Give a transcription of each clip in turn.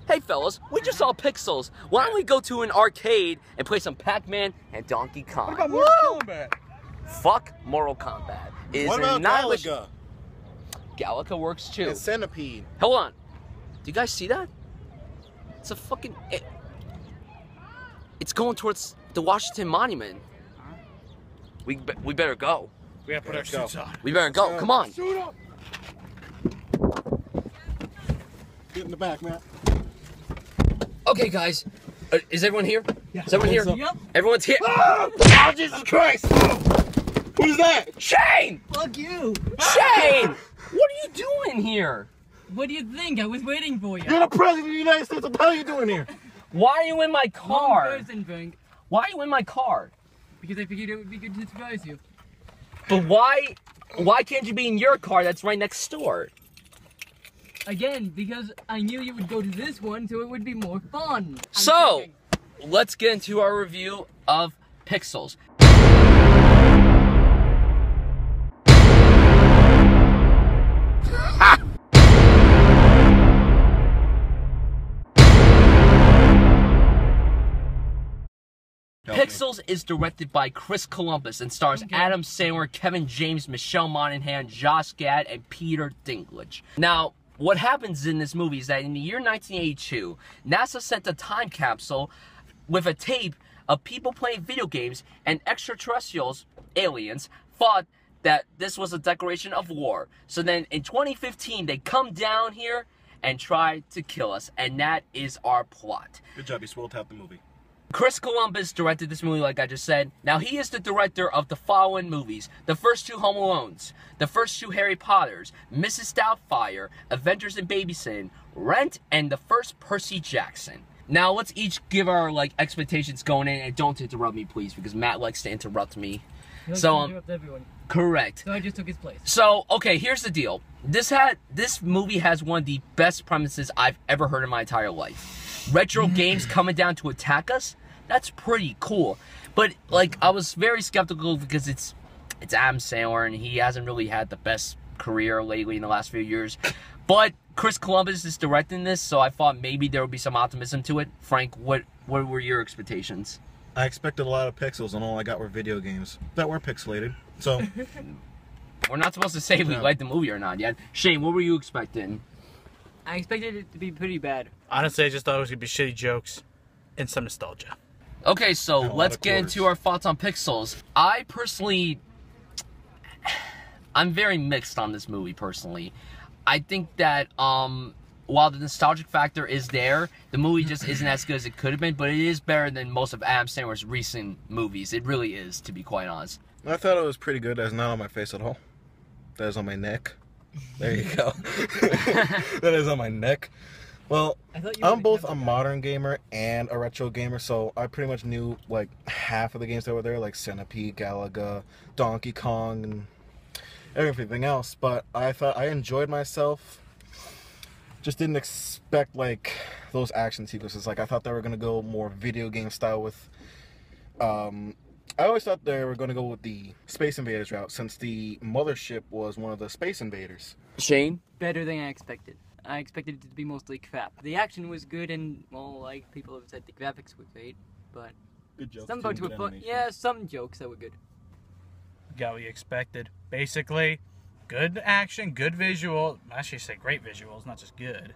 Hey fellas, we just saw Pixels. Why don't we go to an arcade and play some Pac-Man and Donkey Kong? What about Mortal Kombat? Fuck Mortal Kombat. What about Galaga? Galaga works too. And Centipede. Hold on. Do you guys see that? It's a fucking... It's going towards the Washington Monument. We better go. We gotta put our suits on. We better go. Come on. Suit up. Get in the back, man. Okay, guys. Is everyone here? Yeah. Is everyone here? Yep. Everyone's here. Oh, Jesus Christ! Who's that? Shane! Fuck you! Shane! What are you doing here? What do you think? I was waiting for you. You're the president of the United States. What the hell are you doing here? Why are you in my car? Wrong person, Frank. Why are you in my car? Because I figured it would be good to surprise you. But why can't you be in your car that's right next door? Again, because I knew you would go to this one, so it would be more fun. So, let's get into our review of Pixels. Pixels is directed by Chris Columbus and stars Adam Sandler, Kevin James, Michelle Monaghan, Josh Gad, and Peter Dinklage. Now, what happens in this movie is that in the year 1982, NASA sent a time capsule with a tape of people playing video games, and extraterrestrials, aliens, thought that this was a declaration of war. So then in 2015, they come down here and try to kill us, and that is our plot. Good job, you spoiled half the movie. Chris Columbus directed this movie, like I just said. Now, he is the director of the following movies: the first 2 Home Alones, the first 2 Harry Potters, Mrs. Doubtfire, Avengers and Babysitting, Rent, and the first Percy Jackson. Now, let's each give our, expectations going in, and don't interrupt me, please, because Matt likes to interrupt me. He likes to interrupt everyone. Correct. So I just took his place. So, okay, here's the deal. This movie has one of the best premises I've ever heard in my entire life. Retro games coming down to attack us? That's pretty cool. But, I was very skeptical because it's Adam Sandler, and he hasn't really had the best career lately in the last few years. But Chris Columbus is directing this, so I thought maybe there would be some optimism to it. Frank, what were your expectations? I expected a lot of pixels, and all I got were video games that were pixelated. So we're not supposed to say if we like the movie or not yet. Shane, what were you expecting? I expected it to be pretty bad. Honestly, I just thought it was gonna be shitty jokes and some nostalgia. Okay, so let's get into our thoughts on Pixels. I'm very mixed on this movie, personally. I think that, while the nostalgic factor is there, the movie just isn't as good as it could have been, but it is better than most of Adam Sandler's recent movies. It really is, to be quite honest. I thought it was pretty good. That's not on my face at all. That is on my neck. There you go. That is on my neck. Well, I'm both a modern gamer and a retro gamer, so I pretty much knew half of the games that were there, like Centipede, Galaga, Donkey Kong, and everything else. But I thought I enjoyed myself. Just didn't expect those action sequences. I thought they were gonna go more video game style with. I always thought they were gonna go with the Space Invaders route, since the mothership was one of the Space Invaders. Shane? Better than I expected. I expected it to be mostly crap. The action was good, and, well, people have said, the graphics were great, but Good jokes. some parts were fun. Yeah, some jokes that were good. Got what you expected. Basically, good action, good visual. Actually, say great visuals, not just good.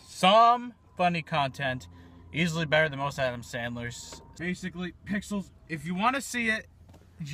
Some funny content, easily better than most Adam Sandler's. Basically, Pixels. If you want to see it,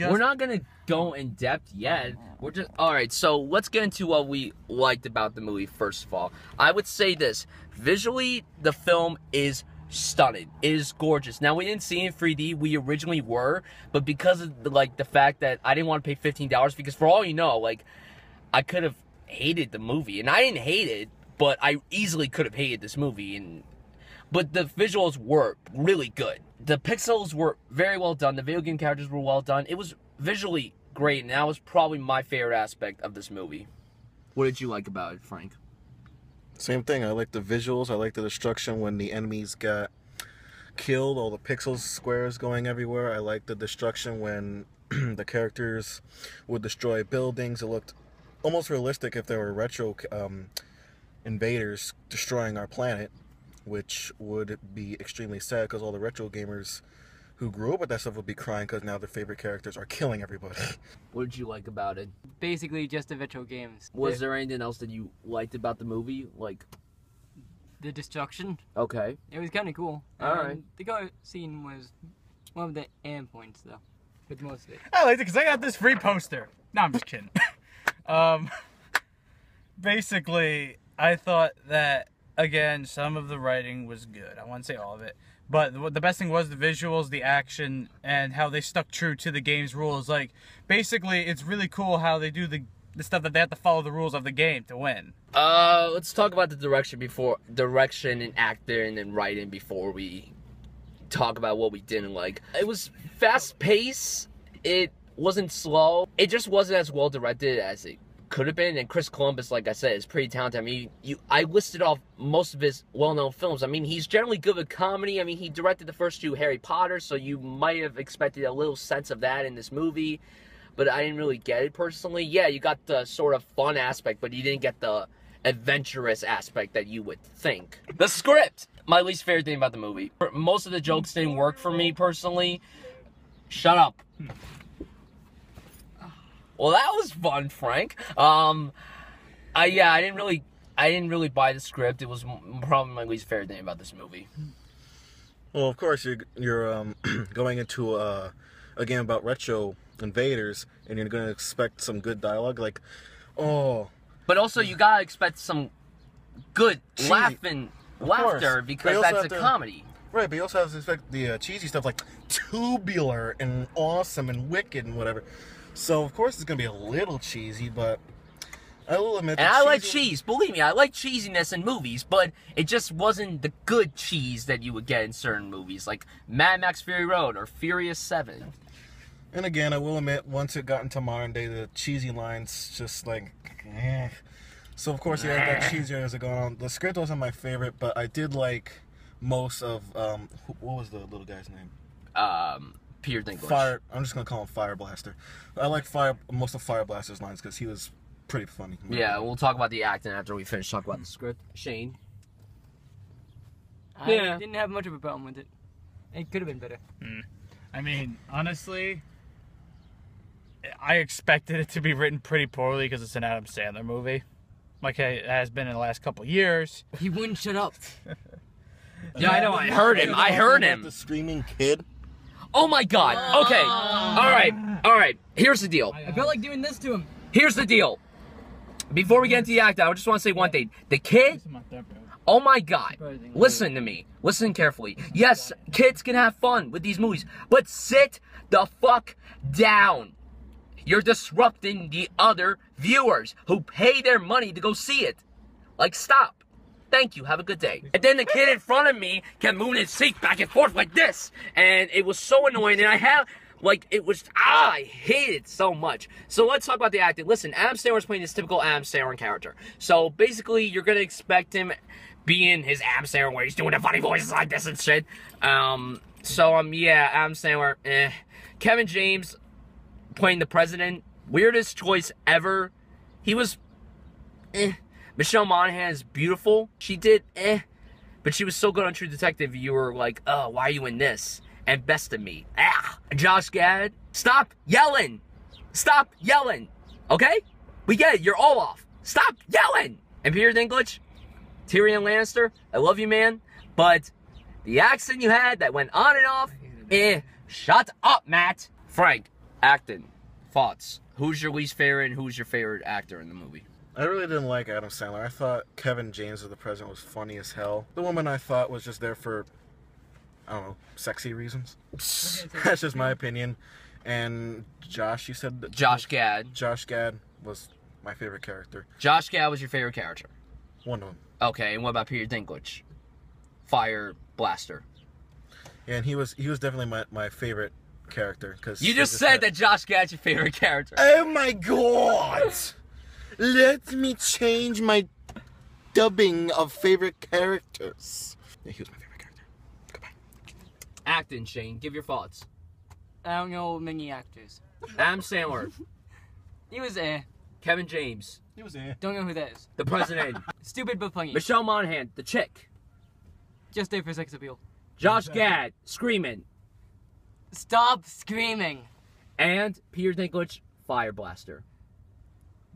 we're not gonna go in depth yet. We're just alright. So let's get into what we liked about the movie. First of all, I would say this: visually, the film is stunning. It is gorgeous. Now, we didn't see it in 3D. We originally were, but because of the fact that I didn't want to pay $15, because for all you know, I could have hated the movie, and I didn't hate it, but I easily could have hated this movie. But the visuals were really good. The pixels were very well done. The video game characters were well done. It was visually great, and that was probably my favorite aspect of this movie. What did you like about it, Frank? Same thing. I like the visuals. I like the destruction when the enemies got killed. All the pixels, squares going everywhere. I like the destruction when the characters would destroy buildings. It looked almost realistic if there were retro invaders destroying our planet. which would be extremely sad because all the retro gamers who grew up with that stuff would be crying because now their favorite characters are killing everybody. What did you like about it? Basically, just the retro games. Was there anything else that you liked about the movie? Like, the destruction? okay. It was kind of cool. Alright. The car scene was one of the end points, though. With most of it. I liked it because I got this free poster. No, I'm just kidding. Basically, I thought that, again, some of the writing was good. I won't say all of it. But the best thing was the visuals, the action, and how they stuck true to the game's rules. Like, basically, it's really cool how they do the stuff that they have to follow the rules of the game to win. Let's talk about the direction and acting and writing before we talk about what we didn't like. It was fast-paced. It wasn't slow. It just wasn't as well directed as it could have been. And Chris Columbus, like I said, is pretty talented. I mean, I listed off most of his well-known films. I mean, he's generally good with comedy. I mean, he directed the first 2 Harry Potter, so you might have expected a little sense of that in this movie. But I didn't really get it personally. Yeah, you got the sort of fun aspect, but you didn't get the adventurous aspect that you would think. The script! My least favorite thing about the movie. Most of the jokes didn't work for me personally. Shut up. Well, that was fun, Frank. I didn't really buy the script. It was probably my least favorite thing about this movie. Well, of course, you're going into a game about retro invaders, and you're going to expect some good dialogue, like, oh. But also, you gotta expect some good Cheesy. laughter because that's a comedy. Right, but you also have to expect the cheesy stuff like tubular and awesome and wicked and whatever. So, of course, it's going to be a little cheesy, but I will admit and I like cheese. Believe me, I like cheesiness in movies, but it just wasn't the good cheese that you would get in certain movies, like Mad Max Fury Road or Furious 7. And again, I will admit, once it got into modern day, the cheesy lines just like, eh. So, of course, yeah, it got cheesier as it going on. The script wasn't my favorite, but I did like most of, what was the little guy's name? Peter Dinklage. I'm just going to call him Fire Blaster. I like most of Fire Blaster's lines because he was pretty funny. Yeah, we'll talk about the acting after we finish talking about the script. Shane? I didn't have much of a problem with it. It could have been better. I mean, honestly, I expected it to be written pretty poorly because it's an Adam Sandler movie. Like it has been in the last couple of years. He wouldn't shut up. Yeah, I know. I heard him. The screaming kid. Oh my God. Okay. All right. Here's the deal. I felt like doing this to him. Here's the deal. Before we get into the act, I just want to say one thing. The kid. Oh my God. Listen to me. Listen carefully. Yes, kids can have fun with these movies, but sit the fuck down. You're disrupting the other viewers who pay their money to go see it. Like, stop. Thank you. Have a good day. And then the kid in front of me kept moving his seat back and forth like this. And it was so annoying. And I hate it so much. So let's talk about the acting. Listen, Adam Sandler's playing this typical Adam Sandler character. So basically, you're going to expect him being his Adam Sandler where he's doing the funny voices like this and shit. Adam Sandler, Kevin James playing the president, weirdest choice ever. He was, Michelle Monaghan is beautiful. She did, but she was so good on True Detective, you were like, oh, why are you in this? And Best of Me. Josh Gad, stop yelling. Stop yelling. Okay? We get it. You're all off. Stop yelling. And Peter Dinklage, Tyrion Lannister, I love you, man. But the accent you had that went on and off, shut up, Matt. Frank, acting, thoughts. Who's your least favorite and who's your favorite actor in the movie? I really didn't like Adam Sandler. I thought Kevin James as the president was funny as hell. The woman I thought was just there for, I don't know, sexy reasons. That's just my opinion. And Josh, you said... Josh Gad. Josh Gad was my favorite character. Josh Gad was your favorite character? One of them. Okay, and what about Peter Dinklage? Fire Blaster. Yeah, and he was definitely my favorite character. Cause you just said that Josh Gad's your favorite character. Oh my God! Let me change my dubbing of favorite characters. Yeah, he was my favorite character. Goodbye. Acting, Shane. Give your thoughts. I don't know many actors. Adam Sandler. He was Kevin James. He was there. Don't know who that is. The president. Stupid but funny. Michelle Monaghan. The chick. Just there for sex appeal. Josh Gad, Screamin'. Stop screaming. And Peter Dinklage, Fire Blaster.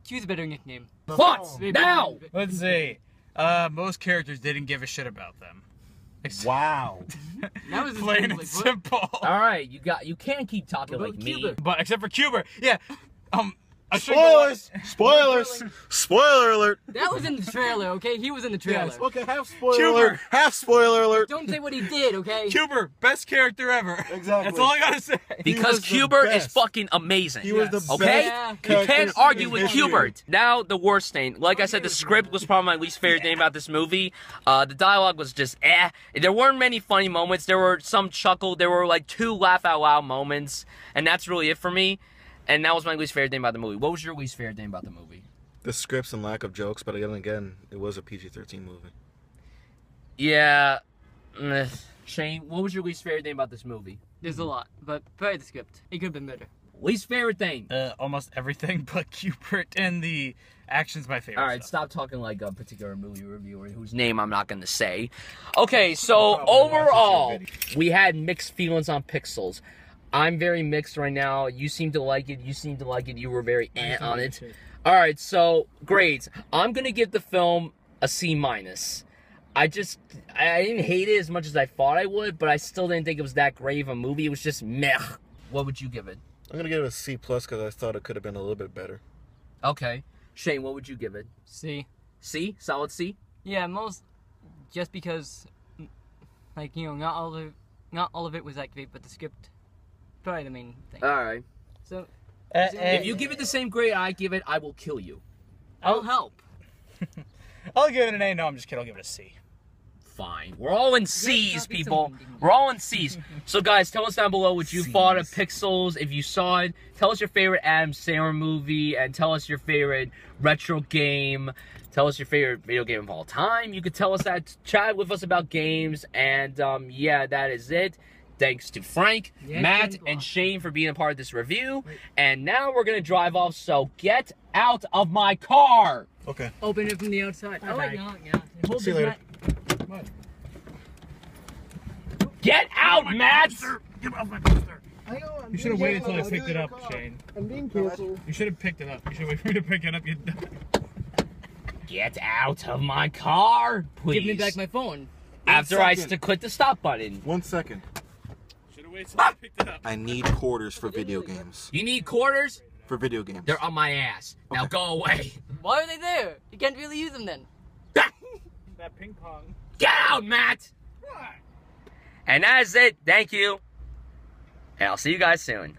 Choose a better nickname. Thoughts now! Let's see. Most characters didn't give a shit about them. Wow. That was Plain and simple. All right, you can't keep talking like me. But except for Cuber, yeah. Spoilers! Spoilers! Spoiler alert! That was in the trailer, okay? He was in the trailer. Yes, okay, half spoiler Cuber. alert. Half spoiler alert. Don't say what he did, okay? Cuber, best character ever. Exactly. That's all I gotta say. Because was the Hubert is best. fucking amazing. He was the Yes. Okay? Yeah. best. You can't character argue in with history. Hubert. Now, the worst thing. Like I said, the script was probably my least favorite thing about this movie. The dialogue was just eh. There weren't many funny moments. There were some chuckle. There were like 2 laugh-out-loud moments. And that's really it for me. And that was my least favorite thing about the movie. What was your least favorite thing about the movie? The scripts and lack of jokes, but again, it was a PG-13 movie. Yeah. Shane, what was your least favorite thing about this movie? There's a lot, but probably the script. It could have been better. Least favorite thing? Almost everything but Cupert and the action's my favorite. All right, stuff. stop talking like a particular movie reviewer whose name I'm not going to say. Okay, so overall, we had mixed feelings on Pixels. I'm very mixed right now. You seem to like it. You seem to like it. You were very on it. All right, so grades. I'm going to give the film a C-. I didn't hate it as much as I thought I would, but I still didn't think it was that great of a movie. It was just meh. What would you give it? I'm gonna give it a C+ because I thought it could have been a little bit better. Okay. Shane, what would you give it? See? C? Solid C? Yeah, just because, like, you know, not all of it was that great, but the script, probably the main thing. All right. So, If you give it the same grade I give it, I will kill you. I'll help. I'll give it an A. No, I'm just kidding. I'll give it a C. Fine. We're all in C's, people. We're all in C's. So, guys, tell us down below what you thought of Pixels. If you saw it, tell us your favorite Adam Sandler movie, and tell us your favorite retro game. Tell us your favorite video game of all time. You could tell us that. Chat with us about games. And, yeah, that is it. Thanks to Frank, Matt, and Shane for being a part of this review. And now we're going to drive off, so get out of my car. Okay. Open it from the outside. Oh, Okay. yeah. Hold See you this later. back. Get out, Matt! Get off my poster. I know, I'm You should have being waited until I careful. picked it up, Shane. I'm being careful. You should have picked it up. You should wait for me to pick it up. You Get out of my car, please. Give me back my phone. After I click the stop button. 1 second. should have waited until I picked it up. I need quarters for video games. You need quarters? For video games. They're on my ass. Now go away. Why are they there? You can't really use them then. That ping pong. Get out, Matt! And that is it. Thank you. And I'll see you guys soon.